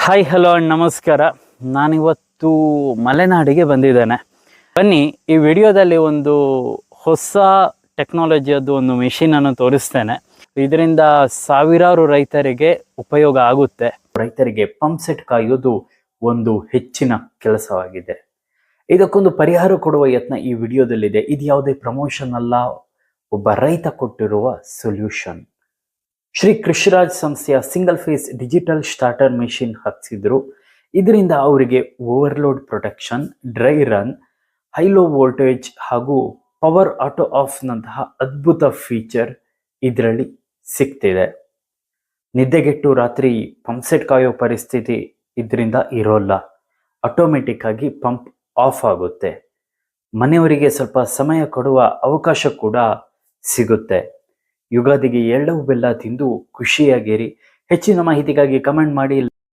Hi hello ನಮಸ್ಕಾರ. ನಾನಿವತ್ತು ಮಲೆನಾಡಿಗೆ ಬಂದಿದ್ದೇನೆ. ಬನ್ನಿ, ಈ ವಿಡಿಯೋದಲ್ಲಿ ಒಂದು ಹೊಸ ಟೆಕ್ನಾಲಜಿಯದ್ದು ಒಂದು ಮೆಷಿನನ್ನು ತೋರಿಸ್ತೇನೆ. ಇದರಿಂದ ಸಾವಿರಾರು ರೈತರಿಗೆ ಉಪಯೋಗ ಆಗುತ್ತೆ. ರೈತರಿಗೆ ಪಂಪ್ ಸೆಟ್ ಕಾಯೋದು ಒಂದು ಹೆಚ್ಚಿನ ಕೆಲಸವಾಗಿದೆ. ಇದಕ್ಕೊಂದು ಪರಿಹಾರ ಕೊಡುವ ಯತ್ನ ಈ ವಿಡಿಯೋದಲ್ಲಿದೆ. ಇದು ಯಾವುದೇ ಪ್ರಮೋಷನ್ ಅಲ್ಲ, ಒಬ್ಬ ರೈತ ಕೊಟ್ಟಿರುವ ಸೊಲ್ಯೂಷನ್. ಶ್ರೀ ಕೃಷಿರಾಜ್ ಸಂಸ್ಥೆಯ single phase digital starter machine ಹಾಕ್ಸಿದ್ರು. ಇದರಿಂದ ಅವರಿಗೆ overload protection, dry run, high low voltage ಹಾಗೂ ಪವರ್ ಆಟೋ ಆಫ್ ನಂತಹ ಅದ್ಭುತ ಫೀಚರ್ ಇದರಲ್ಲಿ ಸಿಗ್ತಿದೆ. ನಿದ್ದೆಗೆಟ್ಟು ರಾತ್ರಿ ಪಂಪ್ ಸೆಟ್ ಕಾಯೋ ಪರಿಸ್ಥಿತಿ ಇದರಿಂದ ಇರೋಲ್ಲ. ಆಟೋಮೆಟಿಕ್ ಆಗಿ ಪಂಪ್ ಆಫ್ ಆಗುತ್ತೆ. ಮನೆಯವರಿಗೆ ಸ್ವಲ್ಪ ಸಮಯ ಕೊಡುವ ಅವಕಾಶ ಕೂಡ ಸಿಗುತ್ತೆ. ಯುಗಾದಿಗೆ ಎಳ್ಳು ಬೆಲ್ಲ ತಿಂದು ಖುಷಿಯಾಗಿರಿ. ಹೆಚ್ಚಿನ ಮಾಹಿತಿಗಾಗಿ ಕಮೆಂಟ್ ಮಾಡಿ.